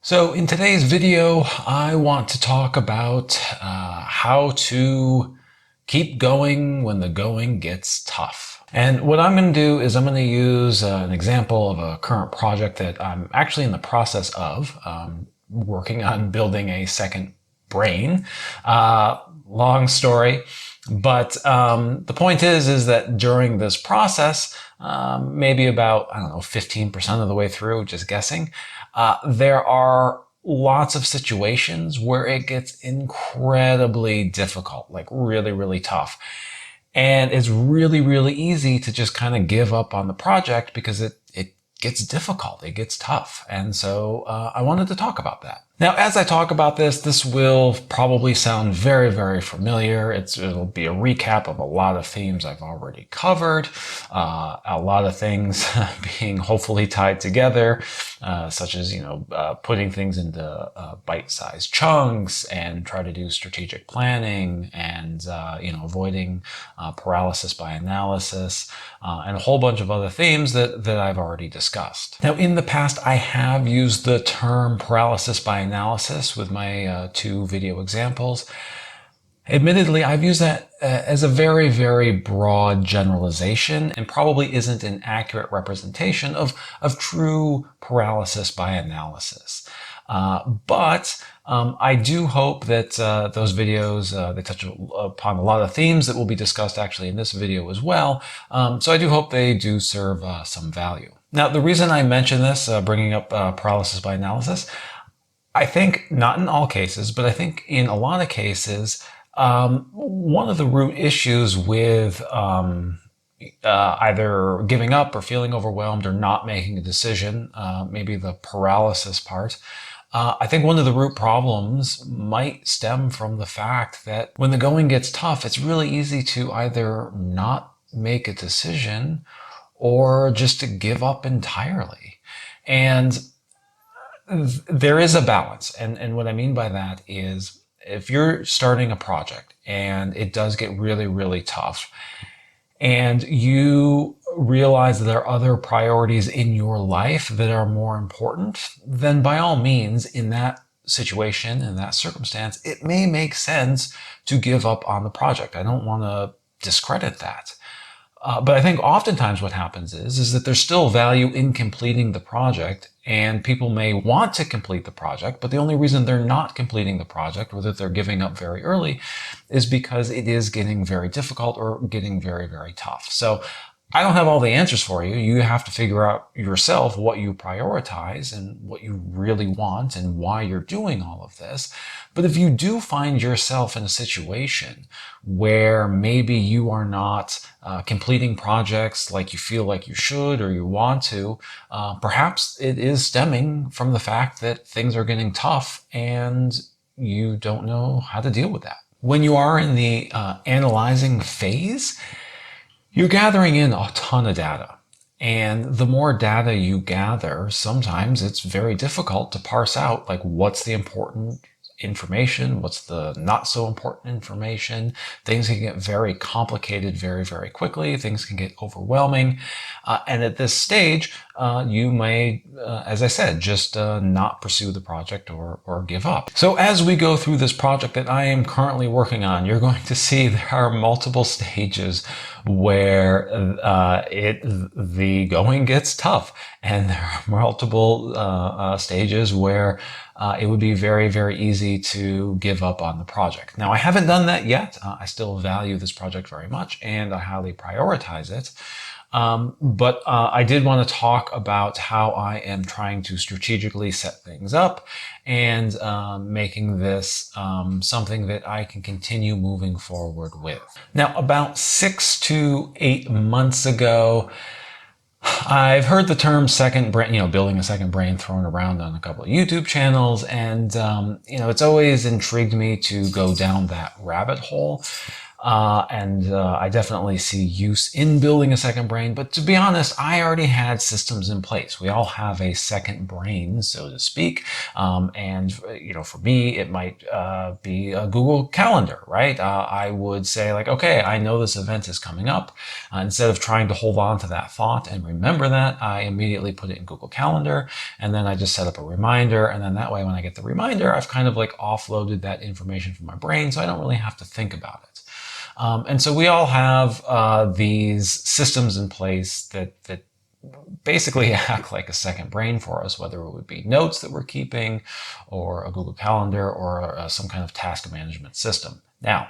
So in today's video, I want to talk about how to keep going when the going gets tough. And what I'm going to do is I'm going to use an example of a current project that I'm actually in the process of working on building a second brain. Long story, but the point is that during this process, maybe about, I don't know, 15% of the way through, just guessing, there are lots of situations where it gets incredibly difficult, like really, really tough. And it's really, really easy to just kind of give up on the project because it gets difficult, it gets tough. And so I wanted to talk about that. Now, as I talk about this will probably sound very, very familiar. It'll be a recap of a lot of themes I've already covered, a lot of things being hopefully tied together, such as, putting things into bite-sized chunks and try to do strategic planning and, avoiding paralysis by analysis, and a whole bunch of other themes that I've already discussed. Now, in the past, I have used the term paralysis by analysis with my two video examples. Admittedly, I've used that as a very, very broad generalization and probably isn't an accurate representation of true paralysis by analysis. But I do hope that those videos, they touch upon a lot of themes that will be discussed actually in this video as well. So I do hope they do serve some value. Now, the reason I mention this, bringing up paralysis by analysis, I think not in all cases, but I think in a lot of cases, one of the root issues with either giving up or feeling overwhelmed or not making a decision, maybe the paralysis part, I think one of the root problems might stem from the fact that when the going gets tough, it's really easy to either not make a decision or just to give up entirely. And there is a balance. And what I mean by that is if you're starting a project and it does get really, really tough and you realize that there are other priorities in your life that are more important, then by all means, in that situation, in that circumstance, it may make sense to give up on the project. I don't want to discredit that. But I think oftentimes what happens is that there's still value in completing the project, and people may want to complete the project, but the only reason they're not completing the project or that they're giving up very early is because it is getting very difficult or getting very, very tough. So I don't have all the answers for you. You have to figure out yourself what you prioritize and what you really want and why you're doing all of this. But if you do find yourself in a situation where maybe you are not completing projects like you feel like you should or you want to, perhaps it is stemming from the fact that things are getting tough and you don't know how to deal with that. When you are in the analyzing phase, you're gathering in a ton of data. And the more data you gather, sometimes it's very difficult to parse out like what's the important information, what's the not so important information. Things can get very complicated very, very quickly. Things can get overwhelming. And at this stage, you may, as I said, just not pursue the project or give up. So as we go through this project that I am currently working on, you're going to see there are multiple stages where the going gets tough. And there are multiple stages where it would be very, very easy to give up on the project. Now, I haven't done that yet. I still value this project very much and I highly prioritize it. But I did want to talk about how I am trying to strategically set things up and making this something that I can continue moving forward with. Now, about 6 to 8 months ago, I've heard the term second brain, building a second brain thrown around on a couple of YouTube channels. And, it's always intrigued me to go down that rabbit hole. I definitely see use in building a second brain. But to be honest, I already had systems in place. We all have a second brain, so to speak. For me, it might be a Google Calendar, right? I would say like, okay, I know this event is coming up. Instead of trying to hold on to that thought and remember that, I immediately put it in Google Calendar, and then I just set up a reminder. And then that way, when I get the reminder, I've kind of like offloaded that information from my brain, so I don't really have to think about it. And so we all have these systems in place that basically act like a second brain for us, whether it would be notes that we're keeping or a Google Calendar or some kind of task management system. Now,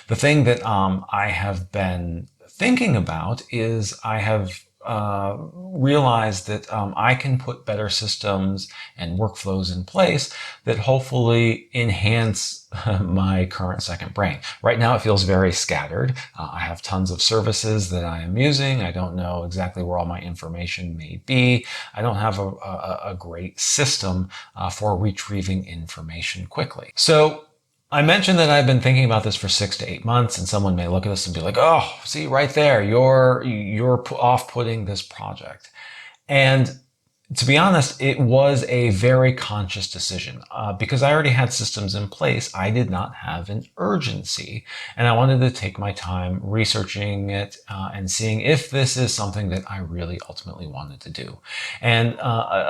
the thing that I have been thinking about is I have realized that I can put better systems and workflows in place that hopefully enhance my current second brain. Right now, it feels very scattered. I have tons of services that I am using. I don't know exactly where all my information may be. I don't have a great system for retrieving information quickly. So I mentioned that I've been thinking about this for 6 to 8 months, and someone may look at this and be like, "Oh, see right there, you're off-putting this project." And to be honest, it was a very conscious decision because I already had systems in place. I did not have an urgency, and I wanted to take my time researching it and seeing if this is something that I really ultimately wanted to do. And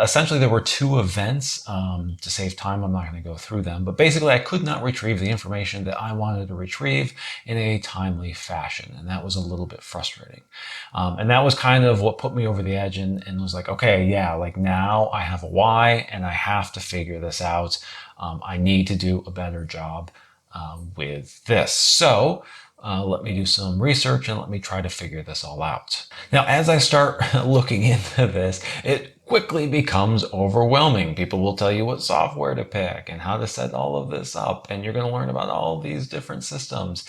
essentially, there were two events. To save time, I'm not going to go through them, but basically, I could not retrieve the information that I wanted to retrieve in a timely fashion, and that was a little bit frustrating. And that was kind of what put me over the edge and was like, okay, yeah, like now I have a why and I have to figure this out. I need to do a better job with this. So let me do some research and let me try to figure this all out. Now, as I start looking into this, it quickly becomes overwhelming. People will tell you what software to pick and how to set all of this up, and you're going to learn about all these different systems.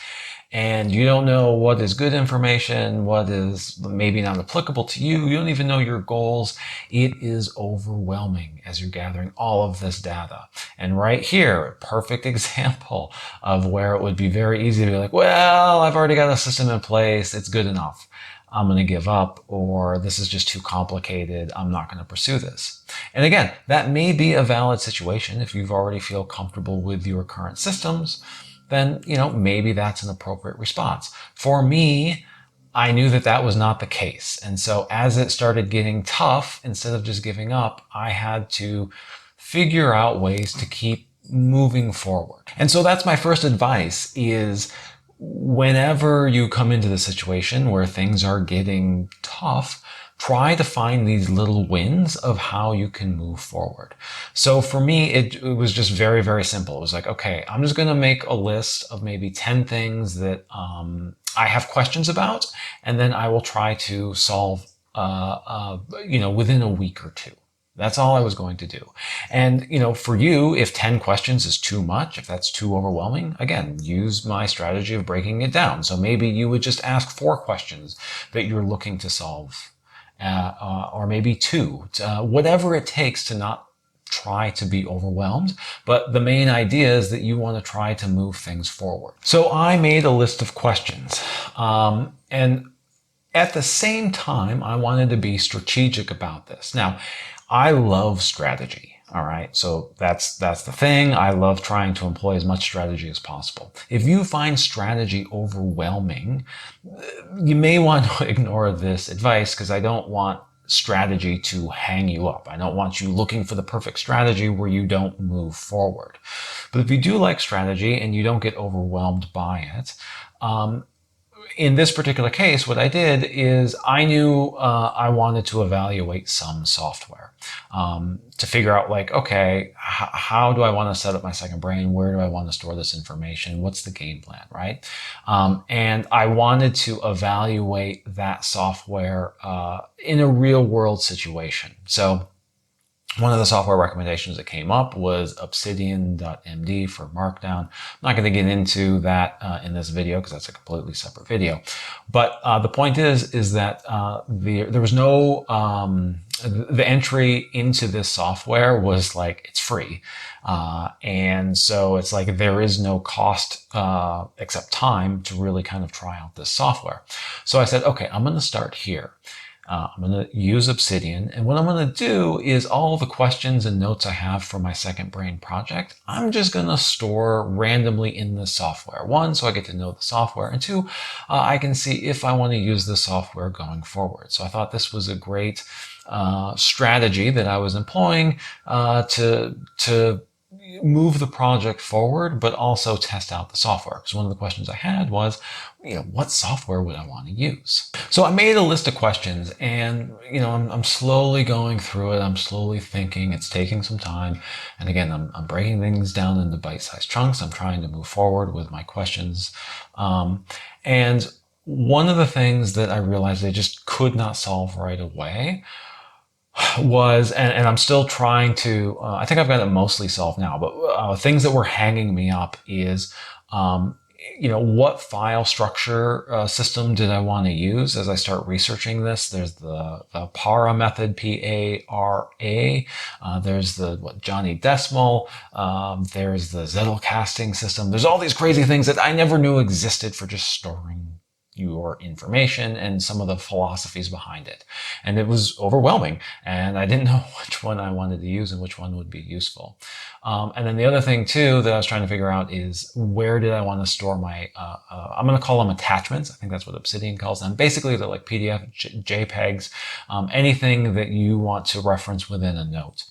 And you don't know what is good information, what is maybe not applicable to you. You don't even know your goals. It is overwhelming as you're gathering all of this data. And right here, a perfect example of where it would be very easy to be like, well, I've already got a system in place. It's good enough. I'm going to give up, or this is just too complicated. I'm not going to pursue this. And again, that may be a valid situation if you've already feel comfortable with your current systems. Then, maybe that's an appropriate response. For me, I knew that that was not the case. And so as it started getting tough, instead of just giving up, I had to figure out ways to keep moving forward. And so that's my first advice is whenever you come into the situation where things are getting tough, try to find these little wins of how you can move forward. So for me, it was just very, very simple. It was like, okay, I'm just going to make a list of maybe 10 things that I have questions about, and then I will try to solve, within a week or two. That's all I was going to do. And, for you, if 10 questions is too much, if that's too overwhelming, again, use my strategy of breaking it down. So maybe you would just ask 4 questions that you're looking to solve. Or maybe 2, whatever it takes to not try to be overwhelmed. But the main idea is that you want to try to move things forward. So I made a list of questions. And at the same time, I wanted to be strategic about this. Now, I love strategy. All right. So that's the thing. I love trying to employ as much strategy as possible. If you find strategy overwhelming, you may want to ignore this advice because I don't want strategy to hang you up. I don't want you looking for the perfect strategy where you don't move forward. But if you do like strategy and you don't get overwhelmed by it, in this particular case, what I did is I knew I wanted to evaluate some software to figure out like, okay, how do I want to set up my second brain? Where do I want to store this information? What's the game plan, right? And I wanted to evaluate that software in a real world situation. So one of the software recommendations that came up was Obsidian.md for Markdown. I'm not going to get into that in this video because that's a completely separate video. But the point is that there was no the entry into this software was like, it's free. And so it's like there is no cost except time to really kind of try out this software. So I said, okay, I'm going to start here. I'm going to use Obsidian. And what I'm going to do is all the questions and notes I have for my Second Brain project, I'm just going to store randomly in the software. One, so I get to know the software. And two, I can see if I want to use the software going forward. So I thought this was a great strategy that I was employing to move the project forward, but also test out the software. Because one of the questions I had was, what software would I want to use? So I made a list of questions, and I'm slowly going through it. I'm slowly thinking. It's taking some time, and again, I'm breaking things down into bite-sized chunks. I'm trying to move forward with my questions, and one of the things that I realized I just could not solve right away was, and I'm still trying to, I think I've got it mostly solved now, but things that were hanging me up is, what file structure system did I want to use as I start researching this? There's the Para method, P-A-R-A. There's the Johnny Decimal. There's the Zettelkasting system. There's all these crazy things that I never knew existed for just storing your information and some of the philosophies behind it. And it was overwhelming, and I didn't know which one I wanted to use and which one would be useful. And then the other thing too that I was trying to figure out is, where did I want to store my, I'm going to call them attachments. I think that's what Obsidian calls them. Basically, they're like PDF, JPEGs, anything that you want to reference within a note.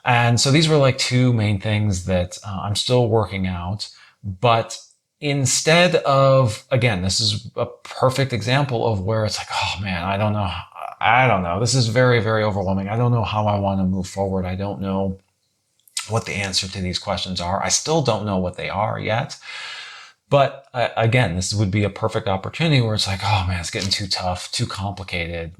And so these were like two main things that I'm still working out, but instead of, again, this is a perfect example of where it's like, oh man, I don't know. This is very, very overwhelming. I don't know how I want to move forward. I don't know what the answer to these questions are. I still don't know what they are yet. But again, this would be a perfect opportunity where it's like, oh man, it's getting too tough, too complicated.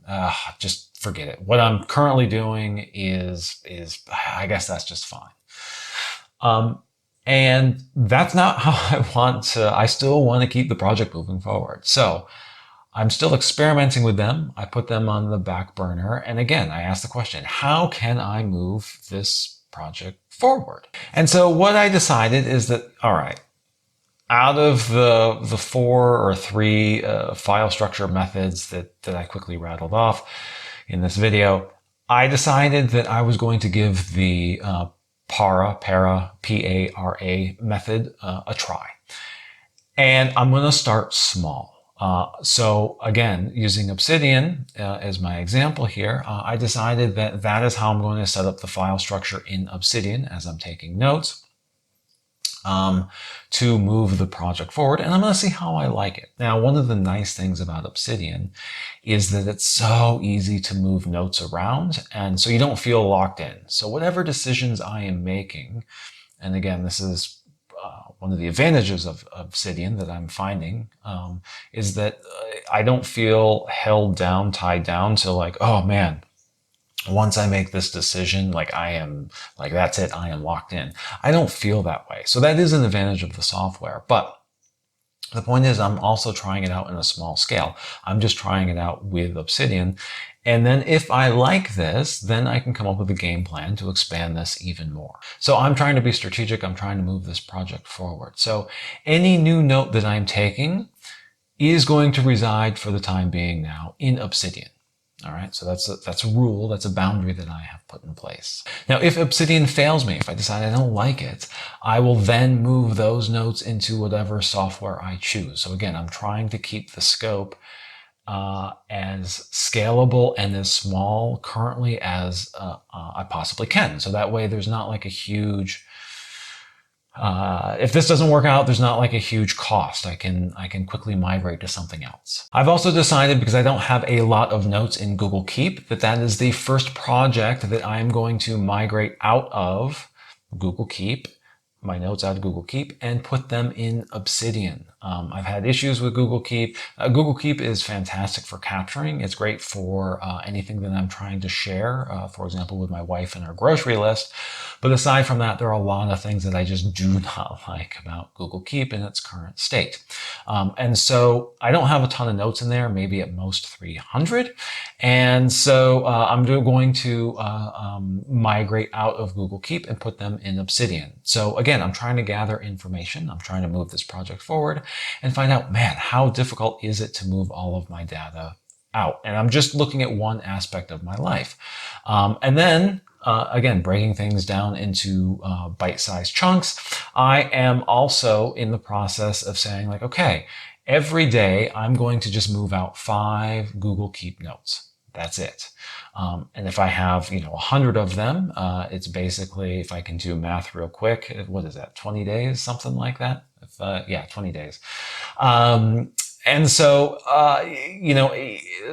Just forget it. What I'm currently doing is I guess that's just fine. And that's not how I still want to keep the project moving forward. So I'm still experimenting with them. I put them on the back burner. And again, I asked the question, how can I move this project forward? And so what I decided is that, all right, out of the 4 or 3 file structure methods that I quickly rattled off in this video, I decided that I was going to give the Para, P-A-R-A method a try. And I'm going to start small. So again, using Obsidian as my example here, I decided that is how I'm going to set up the file structure in Obsidian as I'm taking notes to move the project forward. And I'm going to see how I like it. Now, one of the nice things about Obsidian is that it's so easy to move notes around, and so you don't feel locked in. So whatever decisions I am making, and again, this is one of the advantages of Obsidian that I'm finding, is that I don't feel held down, tied down to like, oh man, once I make this decision, that's it, I am locked in. I don't feel that way. So that is an advantage of the software. But the point is, I'm also trying it out in a small scale. I'm just trying it out with Obsidian. And then if I like this, then I can come up with a game plan to expand this even more. So I'm trying to be strategic. I'm trying to move this project forward. So any new note that I'm taking is going to reside for the time being now in Obsidian. All right, so that's a rule, that's a boundary that I have put in place. Now, if Obsidian fails me, if I decide I don't like it, I will then move those notes into whatever software I choose. So again, I'm trying to keep the scope as scalable and as small currently as I possibly can. So that way there's not like a huge, if this doesn't work out, there's not like a huge cost. I can quickly migrate to something else. I've also decided, because I don't have a lot of notes in Google Keep, that is the first project that I'm going to migrate out of Google Keep, my notes out of Google Keep, and put them in Obsidian. I've had issues with Google Keep. Google Keep is fantastic for capturing. It's great for anything that I'm trying to share, for example, with my wife and our grocery list. But aside from that, there are a lot of things that I just do not like about Google Keep in its current state. And so I don't have a ton of notes in there, maybe at most 300. And so I'm going to migrate out of Google Keep and put them in Obsidian. So again, I'm trying to gather information. I'm trying to move this project forward and find out, man, how difficult is it to move all of my data out? And I'm just looking at one aspect of my life. And then again, breaking things down into bite-sized chunks, I am also in the process of saying like, okay, every day I'm going to just move out 5 Google Keep notes. That's it. And if I have, 100 of them, it's basically, if I can do math real quick, what is that, 20 days, something like that? Yeah, 20 days. And so,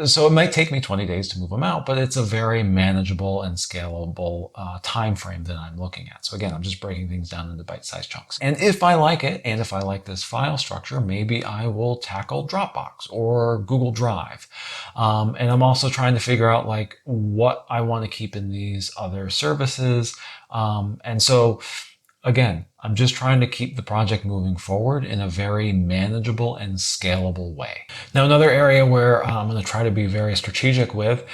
so it might take me 20 days to move them out, but it's a very manageable and scalable time frame that I'm looking at. So again, I'm just breaking things down into bite-sized chunks. And if I like it, and if I like this file structure, maybe I will tackle Dropbox or Google Drive. And I'm also trying to figure out like what I want to keep in these other services. And so, again, I'm just trying to keep the project moving forward in a very manageable and scalable way. Now, another area where I'm going to try to be very strategic with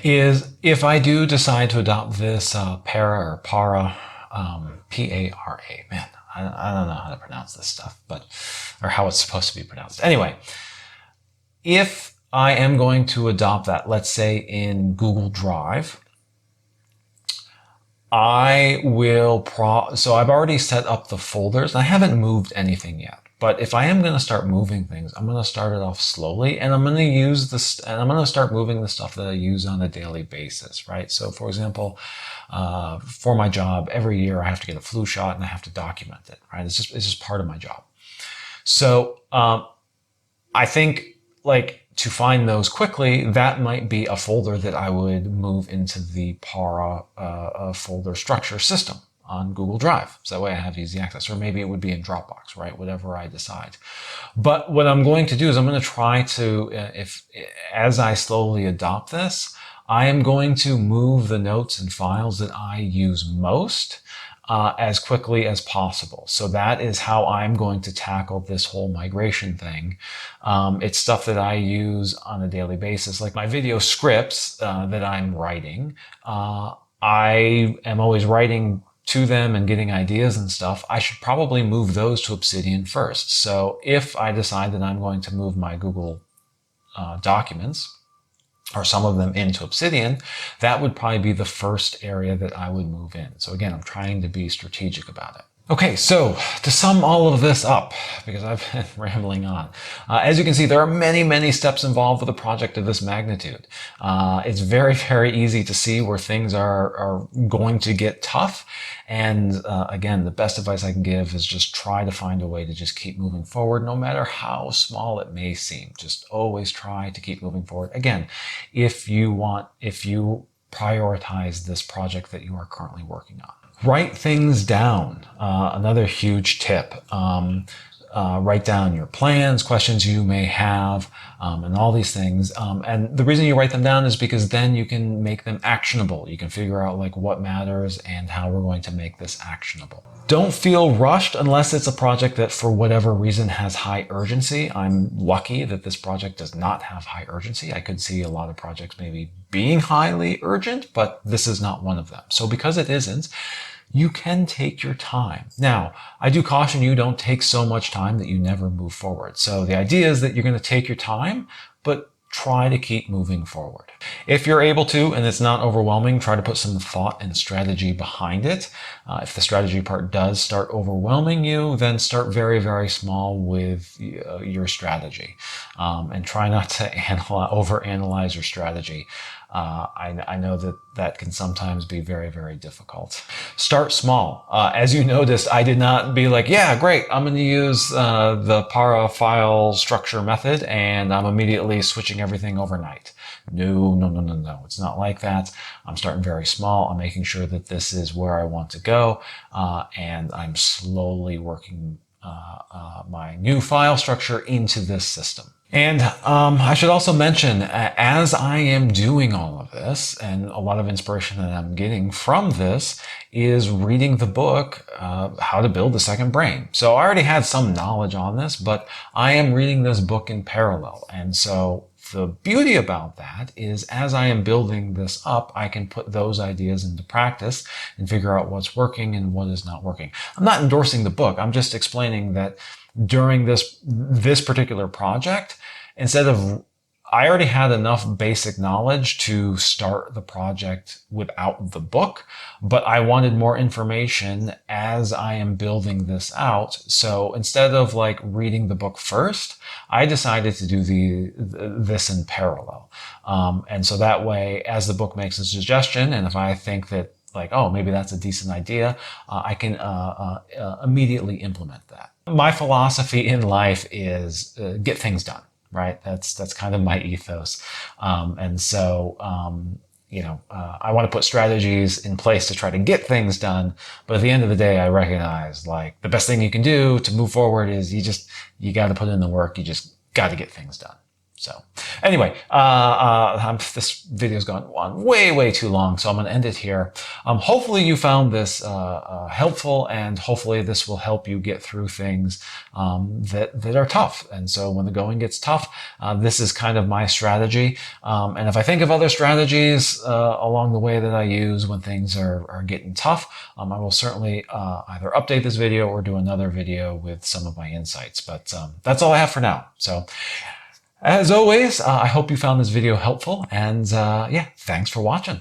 is if I do decide to adopt this Para, P-A-R-A, man, I don't know how to pronounce this stuff, or how it's supposed to be pronounced. Anyway, if I am going to adopt that, let's say in Google Drive, I will so I've already set up the folders. I haven't moved anything yet, but if I am going to start moving things, I'm going to start it off slowly, and I'm going to use this, and I'm going to start moving the stuff that I use on a daily basis, right? So for example, for my job, every year I have to get a flu shot and I have to document it, right? It's just part of my job. So, I think like to find those quickly, that might be a folder that I would move into the Para folder structure system on Google Drive. So that way I have easy access. Or maybe it would be in Dropbox, right? Whatever I decide. But what I'm going to do is I'm going to try to, as I slowly adopt this, I am going to move the notes and files that I use most as quickly as possible. So that is how I'm going to tackle this whole migration thing. It's stuff that I use on a daily basis, like my video scripts that I'm writing. I am always writing to them and getting ideas and stuff. I should probably move those to Obsidian first. So if I decide that I'm going to move my Google documents, or some of them, into Obsidian, that would probably be the first area that I would move in. So again, I'm trying to be strategic about it. Okay, so to sum all of this up, because I've been rambling on, as you can see, there are many, many steps involved with a project of this magnitude. It's very, very easy to see where things are going to get tough. And again, the best advice I can give is just try to find a way to just keep moving forward, no matter how small it may seem. Just always try to keep moving forward. Again, if you prioritize this project that you are currently working on. Write things down. Another huge tip. Write down your plans, questions you may have, and all these things. And the reason you write them down is because then you can make them actionable. You can figure out like what matters and how we're going to make this actionable. Don't feel rushed unless it's a project that for whatever reason has high urgency. I'm lucky that this project does not have high urgency. I could see a lot of projects maybe being highly urgent, but this is not one of them. So because it isn't, you can take your time. Now, I do caution you, don't take so much time that you never move forward. So the idea is that you're going to take your time, but try to keep moving forward. If you're able to, and it's not overwhelming, try to put some thought and strategy behind it. If the strategy part does start overwhelming you, then start very, very small with your strategy. And try not to overanalyze your strategy. I know that can sometimes be very, very difficult. Start small. As you noticed, I did not be like, yeah, great, I'm going to use the Para file structure method and I'm immediately switching everything overnight. No. It's not like that. I'm starting very small. I'm making sure that this is where I want to go. And I'm slowly working my new file structure into this system. And I should also mention, as I am doing all of this, and a lot of inspiration that I'm getting from this is reading the book, How to Build the Second Brain. So I already had some knowledge on this, but I am reading this book in parallel. And so the beauty about that is as I am building this up, I can put those ideas into practice and figure out what's working and what is not working. I'm not endorsing the book. I'm just explaining that during this particular project, instead of I already had enough basic knowledge to start the project without the book, but I wanted more information as I am building this out. So instead of like reading the book first, I decided to do this in parallel. And so that way, as the book makes a suggestion, and if I think that like, oh, maybe that's a decent idea, I can immediately implement that. My philosophy in life is get things done, right? That's kind of my ethos. And so, I want to put strategies in place to try to get things done. But at the end of the day, I recognize like the best thing you can do to move forward is you got to put in the work. You just got to get things done. So anyway, this video's gone on way too long, so I'm going to end it here. Hopefully you found this helpful, and hopefully this will help you get through things that are tough. And so when the going gets tough, this is kind of my strategy. And if I think of other strategies along the way that I use when things are getting tough, I will certainly either update this video or do another video with some of my insights. But that's all I have for now. So as always, I hope you found this video helpful, and yeah, thanks for watching.